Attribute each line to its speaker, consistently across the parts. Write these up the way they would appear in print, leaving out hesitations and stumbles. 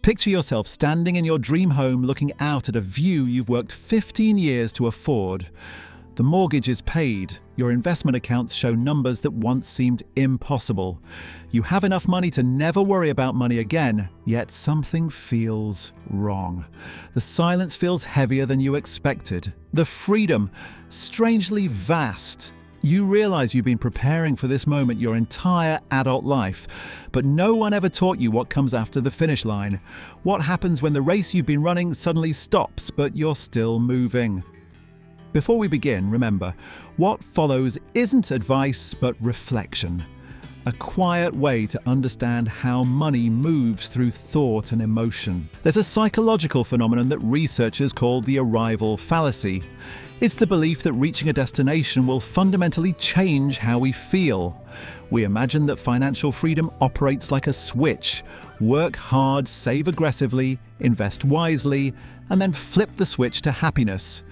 Speaker 1: Picture yourself standing in your dream home looking out at a view you've worked 15 years to afford. The mortgage is paid, your investment accounts show numbers that once seemed impossible. You have enough money to never worry about money again, yet something feels wrong. The silence feels heavier than you expected. The freedom, strangely vast. You realize you've been preparing for this moment your entire adult life, but no one ever taught you what comes after the finish line. What happens when the race you've been running suddenly stops, but you're still moving? Before we begin, remember, what follows isn't advice, but reflection. A quiet way to understand how money moves through thought and emotion. There's a psychological phenomenon that researchers call the arrival fallacy. It's the belief that reaching a destination will fundamentally change how we feel. We imagine that financial freedom operates like a switch. Work hard, save aggressively, invest wisely, and then flip the switch to happiness.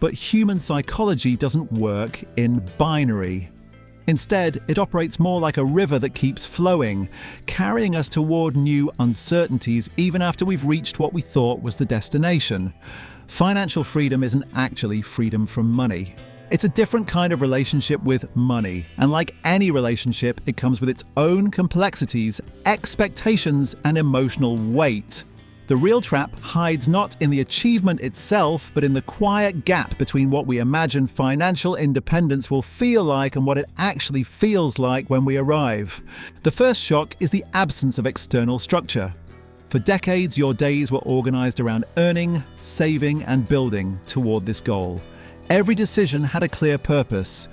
Speaker 1: But human psychology doesn't work in binary. Instead, it operates more like a river that keeps flowing, carrying us toward new uncertainties even after we've reached what we thought was the destination. Financial freedom isn't actually freedom from money. It's a different kind of relationship with money, and like any relationship, it comes with its own complexities, expectations, and emotional weight. The real trap hides not in the achievement itself, but in the quiet gap between what we imagine financial independence will feel like and what it actually feels like when we arrive. The first shock is the absence of external structure. For decades, your days were organized around earning, saving, and building toward this goal. Every decision had a clear purpose.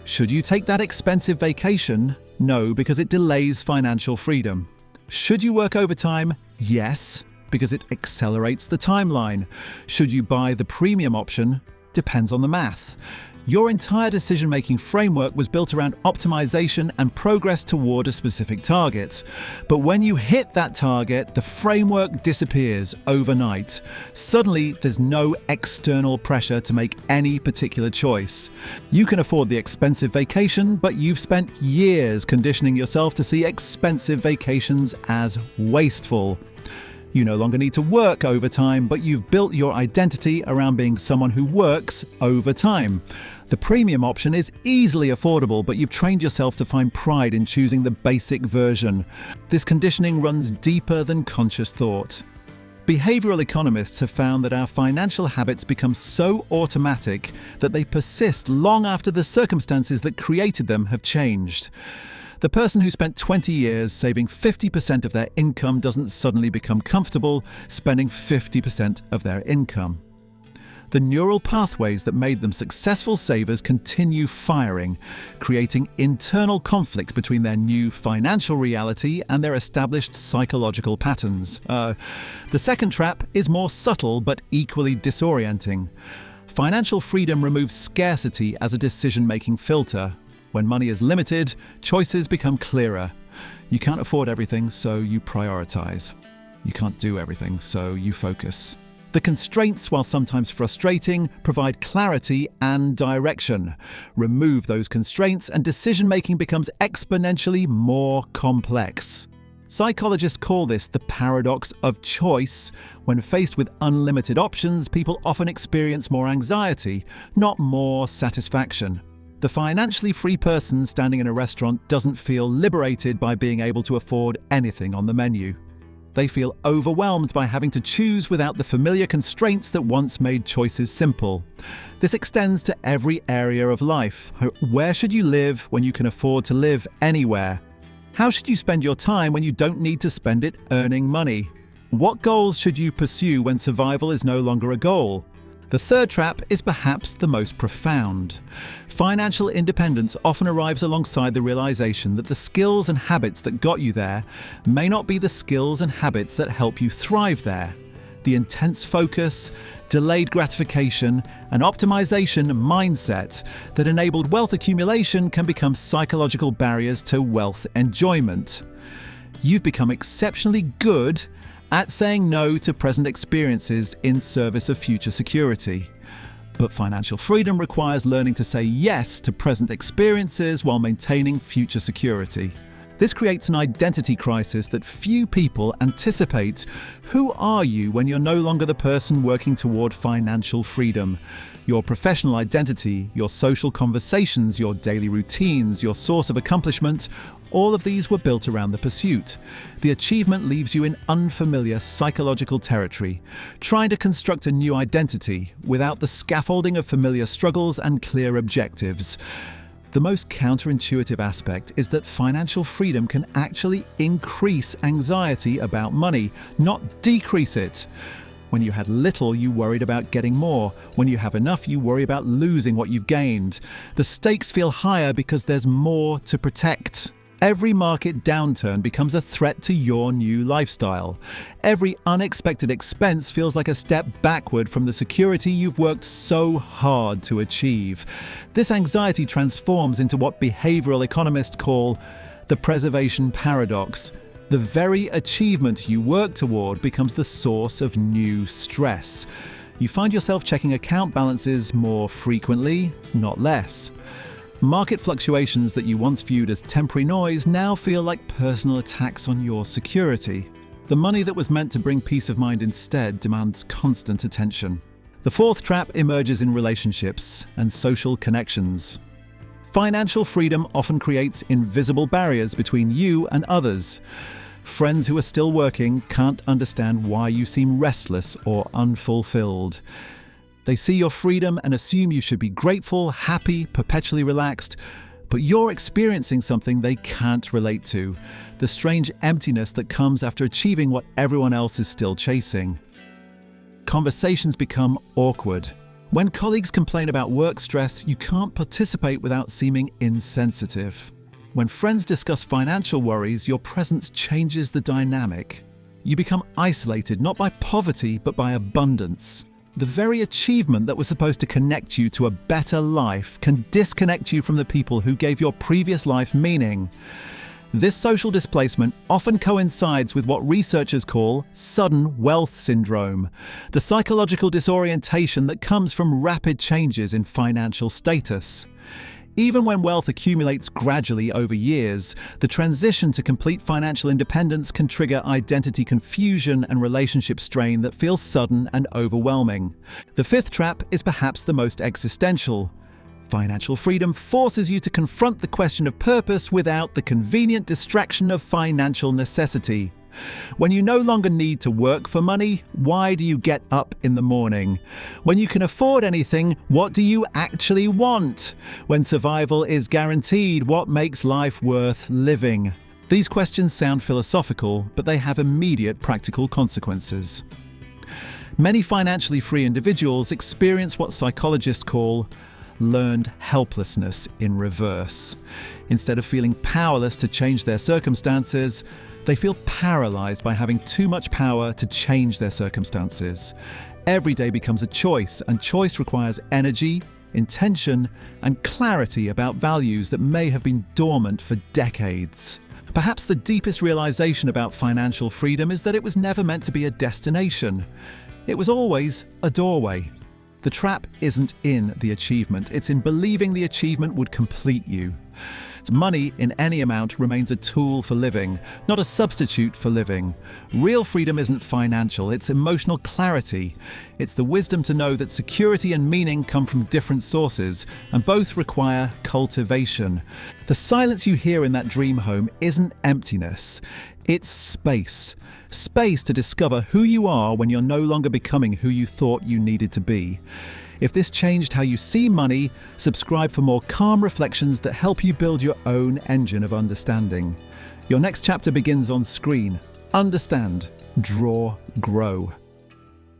Speaker 1: Should you take that expensive vacation? No, because it delays financial freedom. Should you work overtime? Yes, because it accelerates the timeline. Should you buy the premium option? Depends on the math. Your entire decision-making framework was built around optimization and progress toward a specific target. But when you hit that target, the framework disappears overnight. Suddenly, there's no external pressure to make any particular choice. You can afford the expensive vacation, but you've spent years conditioning yourself to see expensive vacations as wasteful. You no longer need to work overtime, but you've built your identity around being someone who works overtime. The premium option is easily affordable, but you've trained yourself to find pride in choosing the basic version. This conditioning runs deeper than conscious thought. Behavioral economists have found that our financial habits become so automatic that they persist long after the circumstances that created them have changed. The person who spent 20 years saving 50% of their income doesn't suddenly become comfortable spending 50% of their income. The neural pathways that made them successful savers continue firing, creating internal conflict between their new financial reality and their established psychological patterns. The second trap is more subtle but equally disorienting. Financial freedom removes scarcity as a decision-making filter. When money is limited, choices become clearer. You can't afford everything, so you prioritize. You can't do everything, so you focus. The constraints, while sometimes frustrating, provide clarity and direction. Remove those constraints and decision-making becomes exponentially more complex. Psychologists call this the paradox of choice. When faced with unlimited options, people often experience more anxiety, not more satisfaction. The financially free person standing in a restaurant doesn't feel liberated by being able to afford anything on the menu. They feel overwhelmed by having to choose without the familiar constraints that once made choices simple. This extends to every area of life. Where should you live when you can afford to live anywhere? How should you spend your time when you don't need to spend it earning money? What goals should you pursue when survival is no longer a goal? The third trap is perhaps the most profound. Financial independence often arrives alongside the realization that the skills and habits that got you there may not be the skills and habits that help you thrive there. The intense focus, delayed gratification, and optimization mindset that enabled wealth accumulation can become psychological barriers to wealth enjoyment. You've become exceptionally good at saying no to present experiences in service of future security. But financial freedom requires learning to say yes to present experiences while maintaining future security. This creates an identity crisis that few people anticipate. Who are you when you're no longer the person working toward financial freedom? Your professional identity, your social conversations, your daily routines, your source of accomplishment, all of these were built around the pursuit. The achievement leaves you in unfamiliar psychological territory, trying to construct a new identity without the scaffolding of familiar struggles and clear objectives. The most counterintuitive aspect is that financial freedom can actually increase anxiety about money, not decrease it. When you had little, you worried about getting more. When you have enough, you worry about losing what you've gained. The stakes feel higher because there's more to protect. Every market downturn becomes a threat to your new lifestyle. Every unexpected expense feels like a step backward from the security you've worked so hard to achieve. This anxiety transforms into what behavioral economists call the preservation paradox. The very achievement you work toward becomes the source of new stress. You find yourself checking account balances more frequently, not less. Market fluctuations that you once viewed as temporary noise now feel like personal attacks on your security. The money that was meant to bring peace of mind instead demands constant attention. The fourth trap emerges in relationships and social connections. Financial freedom often creates invisible barriers between you and others. Friends who are still working can't understand why you seem restless or unfulfilled. They see your freedom and assume you should be grateful, happy, perpetually relaxed, but you're experiencing something they can't relate to, the strange emptiness that comes after achieving what everyone else is still chasing. Conversations become awkward. When colleagues complain about work stress, you can't participate without seeming insensitive. When friends discuss financial worries, your presence changes the dynamic. You become isolated not by poverty, but by abundance. The very achievement that was supposed to connect you to a better life can disconnect you from the people who gave your previous life meaning. This social displacement often coincides with what researchers call sudden wealth syndrome, the psychological disorientation that comes from rapid changes in financial status. Even when wealth accumulates gradually over years, the transition to complete financial independence can trigger identity confusion and relationship strain that feels sudden and overwhelming. The fifth trap is perhaps the most existential. Financial freedom forces you to confront the question of purpose without the convenient distraction of financial necessity. When you no longer need to work for money, why do you get up in the morning? When you can afford anything, what do you actually want? When survival is guaranteed, what makes life worth living? These questions sound philosophical, but they have immediate practical consequences. Many financially free individuals experience what psychologists call learned helplessness in reverse. Instead of feeling powerless to change their circumstances, they feel paralyzed by having too much power to change their circumstances. Every day becomes a choice, and choice requires energy, intention, and clarity about values that may have been dormant for decades. Perhaps the deepest realization about financial freedom is that it was never meant to be a destination. It was always a doorway. The trap isn't in the achievement, it's in believing the achievement would complete you. Money in any amount remains a tool for living, not a substitute for living. Real freedom isn't financial, it's emotional clarity. It's the wisdom to know that security and meaning come from different sources, and both require cultivation. The silence you hear in that dream home isn't emptiness, it's space. Space to discover who you are when you're no longer becoming who you thought you needed to be. If this changed how you see money, subscribe for more calm reflections that help you build your own engine of understanding. Your next chapter begins on screen. Understand, draw, grow.